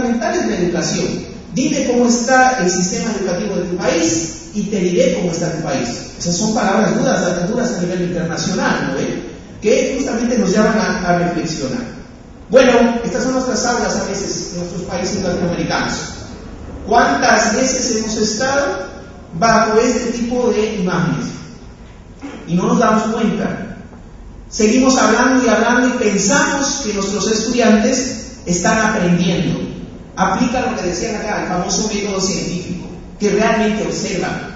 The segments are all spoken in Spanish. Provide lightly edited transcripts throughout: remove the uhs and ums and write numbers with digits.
fundamental es la educación. Dime cómo está el sistema educativo de tu país y te diré cómo está tu país. Esas son palabras duras a nivel internacional, ¿no ven? Que justamente nos llaman a reflexionar. Bueno, estas son nuestras aulas a veces en nuestros países latinoamericanos. ¿Cuántas veces hemos estado bajo este tipo de imágenes? Y no nos damos cuenta. Seguimos hablando y pensamos que nuestros estudiantes están aprendiendo. Aplica lo que decían acá, el famoso método científico, que realmente observan.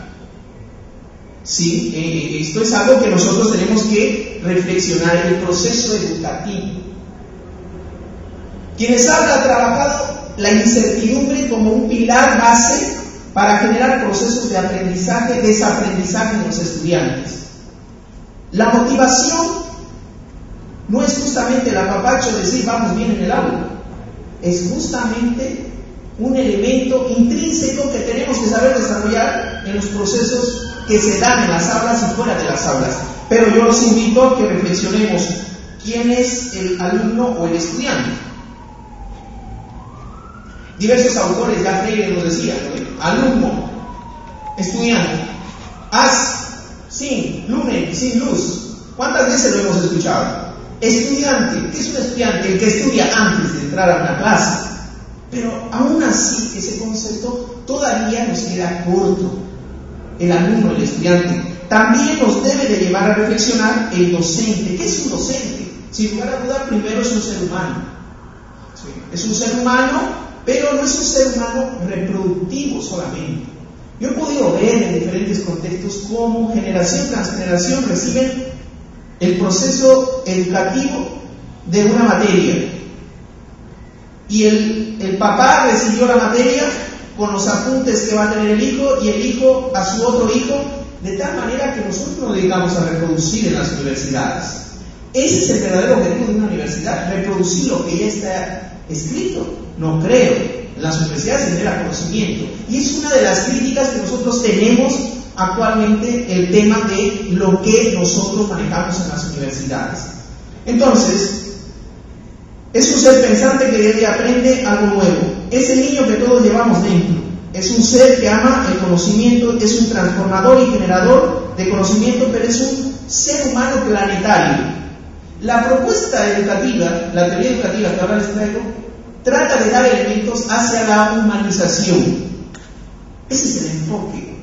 Sí, esto es algo que nosotros tenemos que reflexionar en el proceso educativo. Quienes han trabajado la incertidumbre como un pilar base para generar procesos de aprendizaje, desaprendizaje en los estudiantes. La motivación no es justamente el apapacho de decir vamos bien en el aula, es justamente un elemento intrínseco que tenemos que saber desarrollar en los procesos que se dan en las aulas y fuera de las aulas. Pero yo los invito a que reflexionemos quién es el alumno o el estudiante. Diversos autores, ya Freire nos decía, ¿no? Alumno, estudiante, haz, sin, lumen, sin luz. ¿Cuántas veces lo hemos escuchado? Estudiante, ¿qué es un estudiante? El que estudia antes de entrar a una clase. Pero aún así, ese concepto todavía nos queda corto. El alumno, el estudiante. También nos debe de llevar a reflexionar el docente. ¿Qué es un docente? Sin lugar a dudar, primero es un ser humano. ¿Sí? Es un ser humano, pero no es un ser humano reproductivo solamente. Yo he podido ver en diferentes contextos cómo generación tras generación reciben el proceso educativo de una materia. Y el papá recibió la materia con los apuntes que va a tener el hijo y el hijo a su otro hijo, de tal manera que nosotros nos dedicamos a reproducir en las universidades. Ese es el verdadero objetivo de una universidad, reproducir lo que ya está escrito. No creo. En las universidades se genera conocimiento. Y es una de las críticas que nosotros tenemos actualmente, el tema de lo que nosotros manejamos en las universidades. Entonces, es un ser pensante que debe aprender algo nuevo. Es el niño que todos llevamos dentro. Es un ser que ama el conocimiento, es un transformador y generador de conocimiento, pero es un ser humano planetario. La propuesta educativa, la teoría educativa que ahora les traigo, trata de dar elementos hacia la humanización. Ese es el enfoque,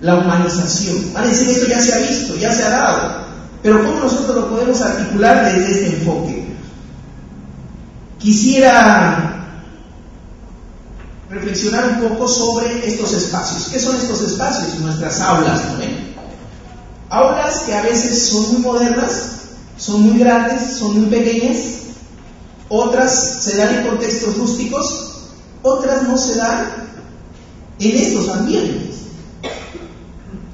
la humanización. Van a decir, esto ya se ha visto, ya se ha dado, pero ¿cómo nosotros lo podemos articular desde este enfoque? Quisiera reflexionar un poco sobre estos espacios. ¿Qué son estos espacios? Nuestras aulas, ¿no ven? Aulas que a veces son muy modernas, son muy grandes, son muy pequeñas. Otras se dan en contextos rústicos, otras no se dan en estos ambientes.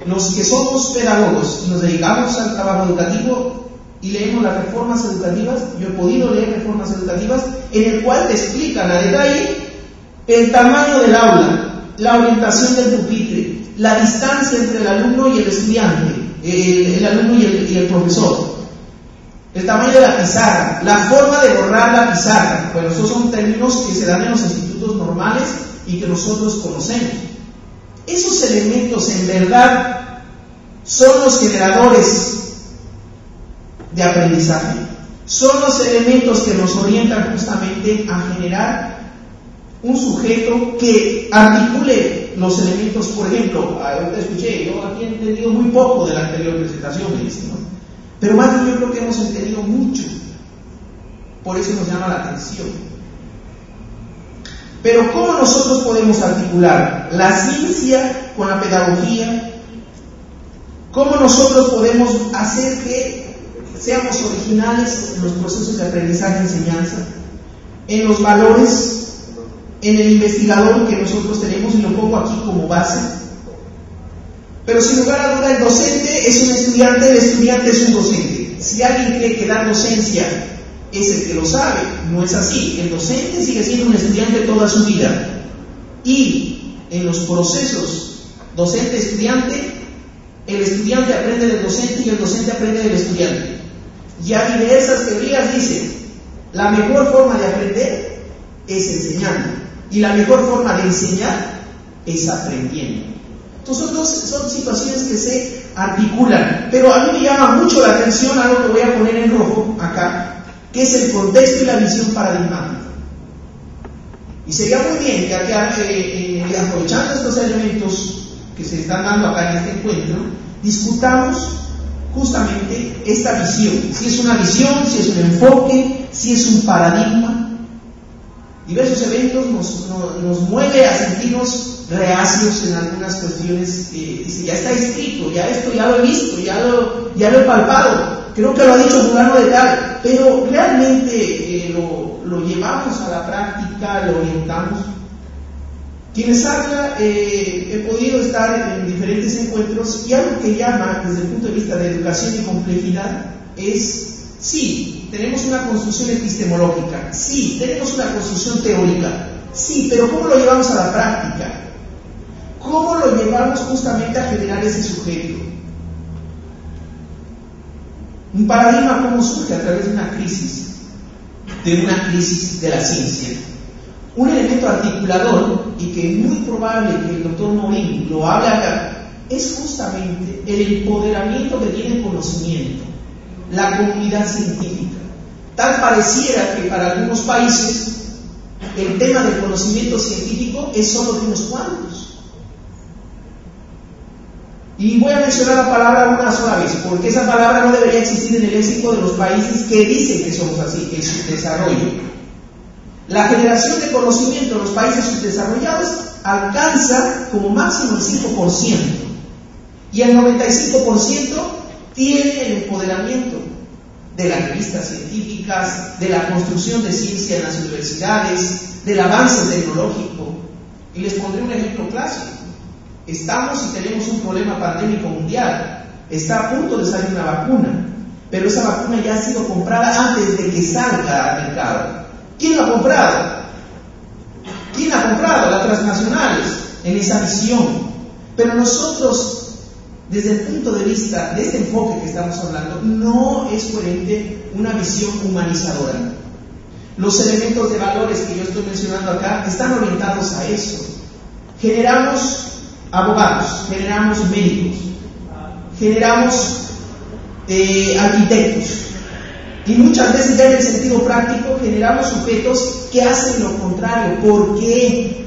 Los que somos pedagogos y nos dedicamos al trabajo educativo y leemos las reformas educativas, yo he podido leer reformas educativas en el cual te explican a detalle el tamaño del aula, la orientación del pupitre, la distancia entre el alumno y el estudiante, el alumno y el profesor, el tamaño de la pizarra, la forma de borrar la pizarra. Bueno, esos son términos que se dan en los institutos normales y que nosotros conocemos. Esos elementos en verdad son los generadores de aprendizaje, son los elementos que nos orientan justamente a generar un sujeto que articule los elementos. Por ejemplo, ahorita escuché, yo aquí he entendido muy poco de la anterior presentación, me dicen, ¿no? Pero más bien yo creo que hemos entendido mucho, por eso nos llama la atención. Pero ¿cómo nosotros podemos articular la ciencia con la pedagogía? ¿Cómo nosotros podemos hacer que seamos originales en los procesos de aprendizaje y enseñanza, en los valores, en el investigador que nosotros tenemos y lo pongo aquí como base? Pero sin lugar a duda, el docente es un estudiante, el estudiante es un docente. Si alguien cree que dar docencia es el que lo sabe, no es así. El docente sigue siendo un estudiante toda su vida. Y en los procesos docente-estudiante, el estudiante aprende del docente y el docente aprende del estudiante. Ya diversas teorías dicen, la mejor forma de aprender es enseñando. Y la mejor forma de enseñar es aprendiendo. Entonces son situaciones que se articulan. Pero a mí me llama mucho la atención algo que voy a poner en rojo acá, que es el contexto y la visión paradigmática. Y sería muy bien que acá, aprovechando estos elementos que se están dando acá en este encuentro, discutamos justamente esta visión. Si es una visión, si es un enfoque, si es un paradigma. Diversos eventos nos mueve a sentirnos reacios en algunas cuestiones. Dice, ya está escrito, ya esto ya lo he visto, ya lo he palpado, creo que lo ha dicho fulano de tal, pero realmente lo llevamos a la práctica, lo orientamos. Quienes hablan, he podido estar en diferentes encuentros, y algo que llama desde el punto de vista de educación y complejidad es, sí, tenemos una construcción epistemológica, sí, tenemos una construcción teórica, sí, pero ¿cómo lo llevamos a la práctica? ¿Cómo lo llevamos justamente a generar ese sujeto? Un paradigma, ¿cómo surge? A través de una crisis de la ciencia. Un elemento articulador, y que es muy probable que el doctor Morín lo hable acá, es justamente el empoderamiento que tiene el conocimiento, la comunidad científica. Tal pareciera que para algunos países el tema del conocimiento científico es solo de unos cuantos. Y voy a mencionar la palabra una sola vez, porque esa palabra no debería existir en el léxico de los países que dicen que somos así, que es subdesarrollo. La generación de conocimiento en los países subdesarrollados alcanza como máximo el 5%, y el 95% tiene el empoderamiento de las revistas científicas, de la construcción de ciencia en las universidades, del avance tecnológico. Y les pondré un ejemplo clásico. Estamos y tenemos un problema pandémico mundial. Está a punto de salir una vacuna, pero esa vacuna ya ha sido comprada antes de que salga al mercado. ¿Quién la ha comprado? ¿Quién la ha comprado? Las transnacionales, en esa visión. Pero nosotros, desde el punto de vista de este enfoque que estamos hablando, no es coherente una visión humanizadora. Los elementos de valores que yo estoy mencionando acá están orientados a eso. Generamos abogados, generamos médicos, generamos arquitectos, y muchas veces ya en el sentido práctico generamos sujetos que hacen lo contrario. ¿Por qué?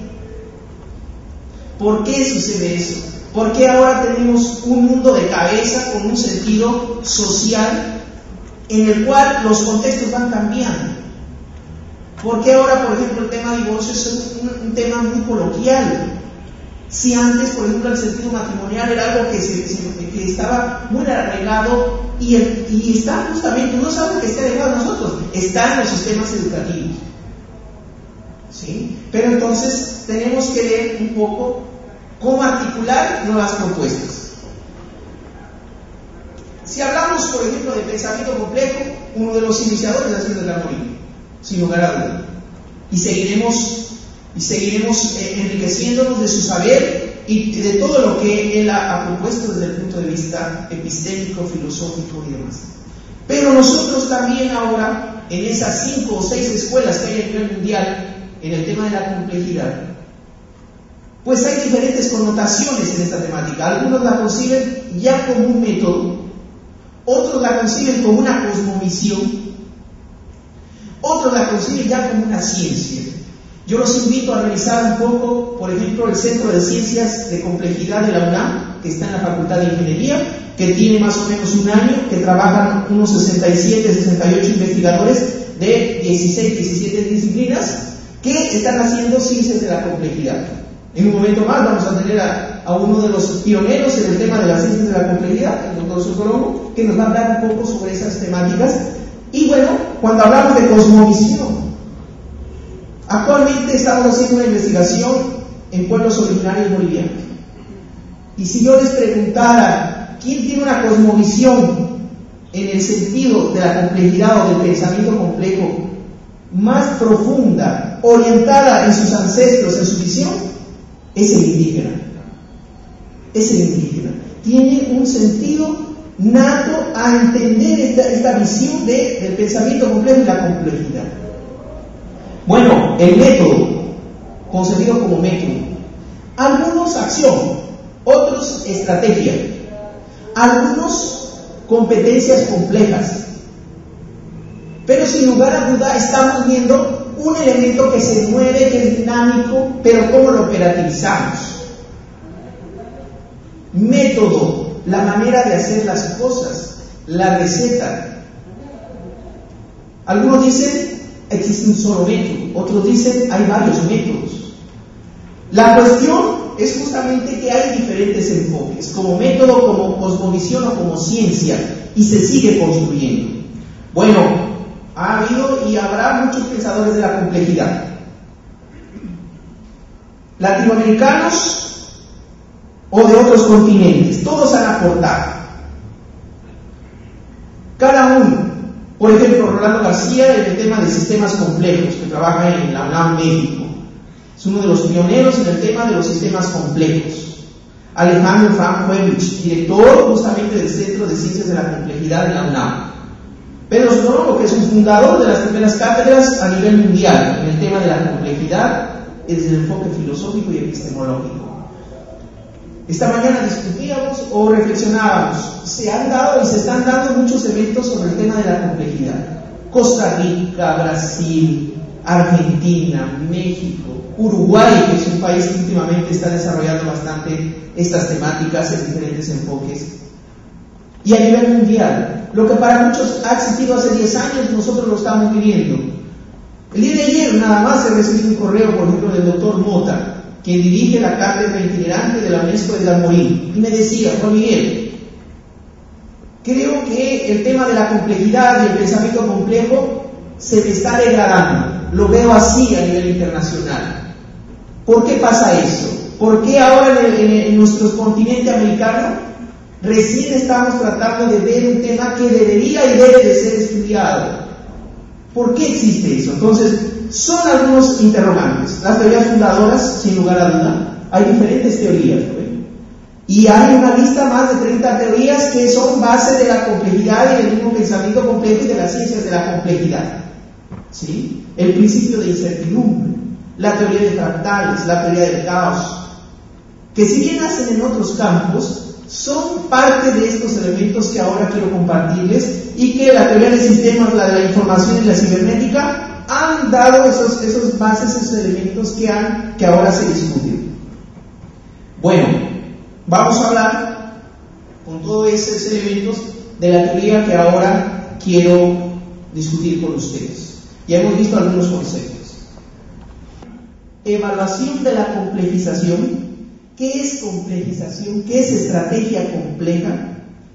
¿Por qué sucede eso? ¿Por qué ahora tenemos un mundo de cabeza con un sentido social en el cual los contextos van cambiando? ¿Por qué ahora, por ejemplo, el tema de divorcio es un tema muy coloquial? Si antes, por ejemplo, el sentido matrimonial era algo que estaba muy arraigado y está justamente, no es algo que esté arraigado a nosotros, está en los sistemas educativos. ¿Sí? Pero entonces tenemos que ver un poco cómo articular nuevas propuestas. Si hablamos, por ejemplo, de pensamiento complejo, uno de los iniciadores ha sido el gran Morín, sin lugar a duda. Y seguiremos enriqueciéndonos de su saber y de todo lo que él ha propuesto desde el punto de vista epistémico, filosófico y demás. Pero nosotros también ahora, en esas 5 o 6 escuelas que hay a nivel mundial en el tema de la complejidad, pues hay diferentes connotaciones en esta temática. Algunos la conciben ya como un método, otros la conciben como una cosmovisión, otros la conciben ya como una ciencia. Yo los invito a revisar un poco, por ejemplo, el Centro de Ciencias de Complejidad de la UNAM, que está en la Facultad de Ingeniería, que tiene más o menos un año, que trabajan unos 67, 68 investigadores de 16, 17 disciplinas, que están haciendo ciencias de la complejidad. En un momento más vamos a tener a uno de los pioneros en el tema de las ciencias de la complejidad, el doctor Socorro, que nos va a hablar un poco sobre esas temáticas. Y bueno, cuando hablamos de cosmovisión, actualmente estamos haciendo una investigación en pueblos originarios bolivianos. Y si yo les preguntara, ¿quién tiene una cosmovisión en el sentido de la complejidad o del pensamiento complejo más profunda, orientada en sus ancestros, en su visión? Es el indígena. Es el indígena. Tiene un sentido nato a entender esta visión del pensamiento complejo y la complejidad. Bueno, el método conocido como método. Algunos acción, otros estrategia, algunos competencias complejas. Pero sin lugar a duda estamos viendo un elemento que se mueve, que es dinámico, pero ¿cómo lo operativizamos? Método, la manera de hacer las cosas, la receta. Algunos dicen existe un solo método, otros dicen hay varios métodos. La cuestión es justamente que hay diferentes enfoques, como método, como cosmovisión o como ciencia, y se sigue construyendo. Bueno, ha habido y habrá muchos pensadores de la complejidad. Latinoamericanos o de otros continentes, todos han aportado. Cada uno. Por ejemplo, Rolando García en el tema de sistemas complejos, que trabaja en la UNAM México. Es uno de los pioneros en el tema de los sistemas complejos. Alejandro Frankovich, director justamente del Centro de Ciencias de la Complejidad de la UNAM. Pedro Snow, que es un fundador de las primeras cátedras a nivel mundial en el tema de la complejidad desde el enfoque filosófico y epistemológico. Esta mañana discutíamos o reflexionábamos. Se han dado y se están dando muchos eventos sobre el tema de la complejidad. Costa Rica, Brasil, Argentina, México, Uruguay, que es un país que últimamente está desarrollando bastante estas temáticas en diferentes enfoques. Y a nivel mundial, lo que para muchos ha existido hace 10 años, nosotros lo estamos viviendo. El día de ayer nada más se recibió un correo, por ejemplo, del doctor Mota, quien dirige la cátedra itinerante de la UNESCO de Dalmorín, y me decía: Juan Miguel, creo que el tema de la complejidad y el pensamiento complejo se me está degradando, lo veo así a nivel internacional. ¿Por qué pasa eso? ¿Por qué ahora en nuestro continente americano recién estamos tratando de ver un tema que debería y debe de ser estudiado? ¿Por qué existe eso? Entonces, son algunos interrogantes. Las teorías fundadoras, sin lugar a duda, hay diferentes teorías, ¿no? Y hay una lista más de 30 teorías que son base de la complejidad y del mismo pensamiento complejo y de las ciencias de la complejidad. ¿Sí? El principio de incertidumbre, la teoría de fractales, la teoría del caos, que si bien nacen en otros campos, son parte de estos elementos que ahora quiero compartirles, y que la teoría de sistemas, la de la información y la cibernética han dado esos bases, esos elementos que ahora se discuten. Bueno, vamos a hablar con todos esos elementos de la teoría que ahora quiero discutir con ustedes. Ya hemos visto algunos conceptos. Evaluación de la complejización. ¿Qué es complejización? ¿Qué es estrategia compleja?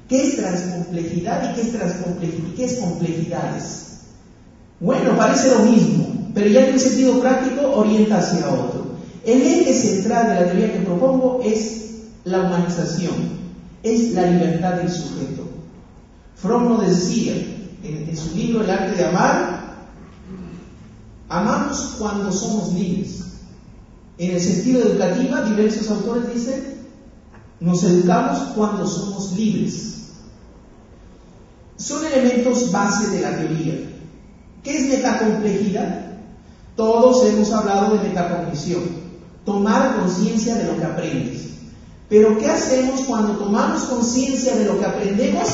¿Qué es transcomplejidad y qué es complejidades? Bueno, parece lo mismo, pero ya en un sentido práctico orienta hacia otro. El eje central de la teoría que propongo es la humanización, es la libertad del sujeto. Fromm lo decía en su libro El arte de amar: amamos cuando somos libres. En el sentido educativo, diversos autores dicen: nos educamos cuando somos libres. Son elementos base de la teoría. ¿Qué es metacomplejidad? Todos hemos hablado de metacognición, tomar conciencia de lo que aprendes. Pero ¿qué hacemos cuando tomamos conciencia de lo que aprendemos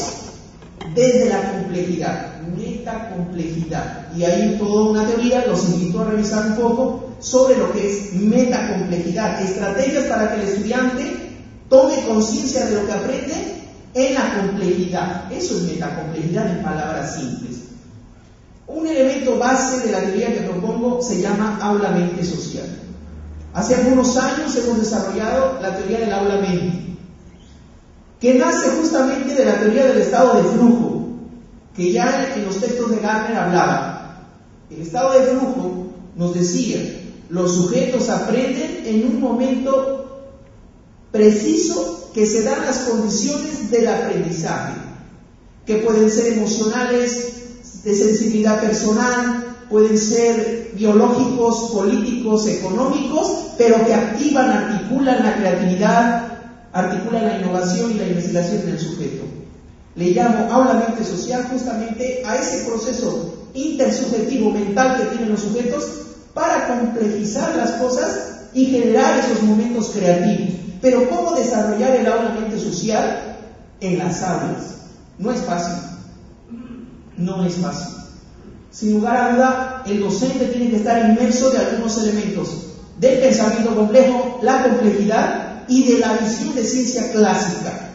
desde la complejidad? Metacomplejidad. Y hay toda una teoría, los invito a revisar un poco sobre lo que es metacomplejidad, estrategias para que el estudiante tome conciencia de lo que aprende en la complejidad. Eso es metacomplejidad en palabras simples. Un elemento base de la teoría que propongo se llama aula-mente social. Hace algunos años hemos desarrollado la teoría del aula-mente, que nace justamente de la teoría del estado de flujo, que ya en los textos de Gardner hablaba. El estado de flujo nos decía: los sujetos aprenden en un momento preciso que se dan las condiciones del aprendizaje, que pueden ser emocionales, de sensibilidad personal, pueden ser biológicos, políticos, económicos, pero que activan, articulan la creatividad, articulan la innovación y la investigación del sujeto. Le llamo aula-mente social justamente a ese proceso intersubjetivo mental que tienen los sujetos para complejizar las cosas y generar esos momentos creativos. Pero ¿cómo desarrollar el aula mente social en las aulas? No es fácil. No es fácil. Sin lugar a duda, el docente tiene que estar inmerso de algunos elementos del pensamiento complejo, la complejidad y de la visión de ciencia clásica.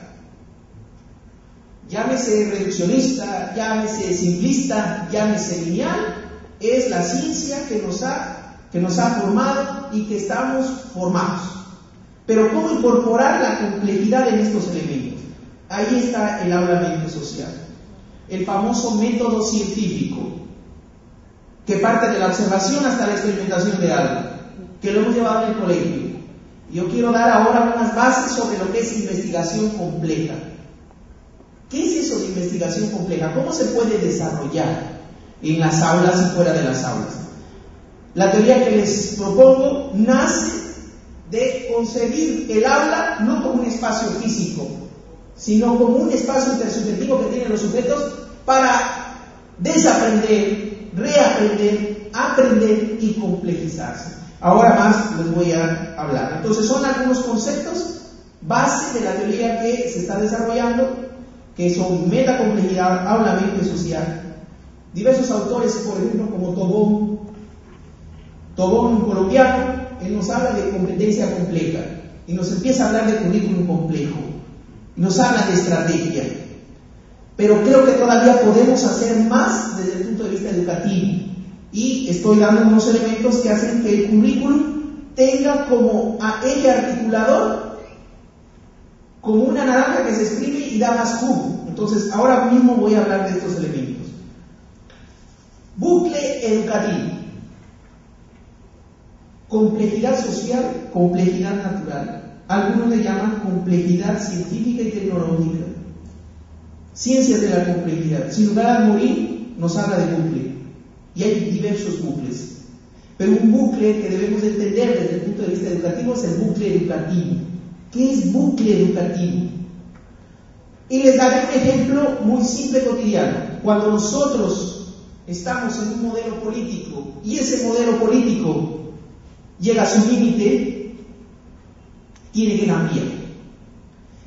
Llámese reduccionista, llámese simplista, llámese lineal, es la ciencia que nos ha formado y que estamos formados. Pero ¿cómo incorporar la complejidad en estos elementos? Ahí está el aula mente social. El famoso método científico, que parte de la observación hasta la experimentación de algo, que lo hemos llevado en el colegio. Yo quiero dar ahora unas bases sobre lo que es investigación compleja. ¿Qué es eso de investigación compleja? ¿Cómo se puede desarrollar en las aulas y fuera de las aulas? La teoría que les propongo nace de concebir el aula no como un espacio físico, sino como un espacio intersubjetivo que tienen los sujetos para desaprender, reaprender, aprender y complejizarse. Ahora más les voy a hablar. Entonces son algunos conceptos base de la teoría que se está desarrollando, que son metacomplejidad, aula mente social. Diversos autores, por ejemplo, como Tobón, un colombiano, él nos habla de competencia compleja y nos empieza a hablar de currículum complejo y nos habla de estrategia. Pero creo que todavía podemos hacer más desde el punto de vista educativo y estoy dando unos elementos que hacen que el currículum tenga como a eje articulador como una naranja que se exprime y da más jugo. Entonces ahora mismo voy a hablar de estos elementos. Bucle educativo. Complejidad social, complejidad natural. Algunos le llaman complejidad científica y tecnológica. Ciencias de la complejidad. Sin lugar a morir, nos habla de bucle. Y hay diversos bucles. Pero un bucle que debemos entender desde el punto de vista educativo es el bucle educativo. ¿Qué es bucle educativo? Y les daré un ejemplo muy simple cotidiano. Cuando nosotros estamos en un modelo político y ese modelo político llega a su límite, tiene que cambiar.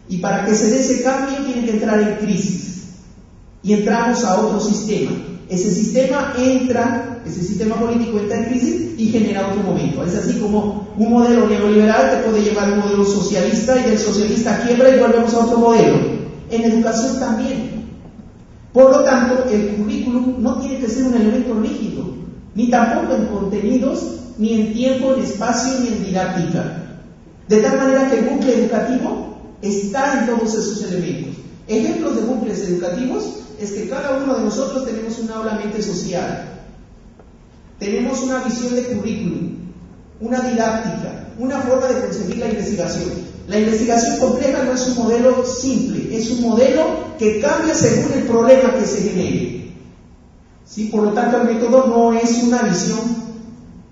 Y para que se dé ese cambio tiene que entrar en crisis. Y entramos a otro sistema. Ese sistema político entra en crisis y genera otro momento. Es así como un modelo neoliberal te puede llevar a un modelo socialista y del socialista quiebra y volvemos a otro modelo. En educación también. Por lo tanto, el currículum no tiene que ser un elemento rígido, ni tampoco en contenidos, ni en tiempo, en espacio, ni en didáctica. De tal manera que el bucle educativo está en todos esos elementos. Ejemplos de bucles educativos es que cada uno de nosotros tenemos una aula mente social, tenemos una visión de currículum, una didáctica, una forma de concebir la investigación. La investigación compleja no es un modelo simple, es un modelo que cambia según el problema que se genere. ¿Sí? Por lo tanto, el método no es una visión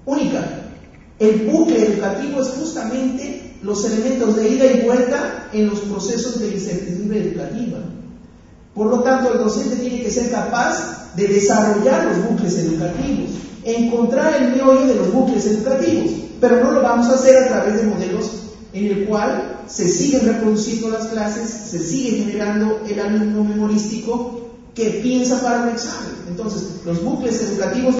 única. El bucle educativo es justamente los elementos de ida y vuelta en los procesos de incertidumbre educativa. Por lo tanto, el docente tiene que ser capaz de desarrollar los bucles educativos, encontrar el meollo de los bucles educativos, pero no lo vamos a hacer a través de modelos en el cual se siguen reproduciendo las clases, se sigue generando el alumno memorístico que piensa para un examen. Entonces, los bucles educativos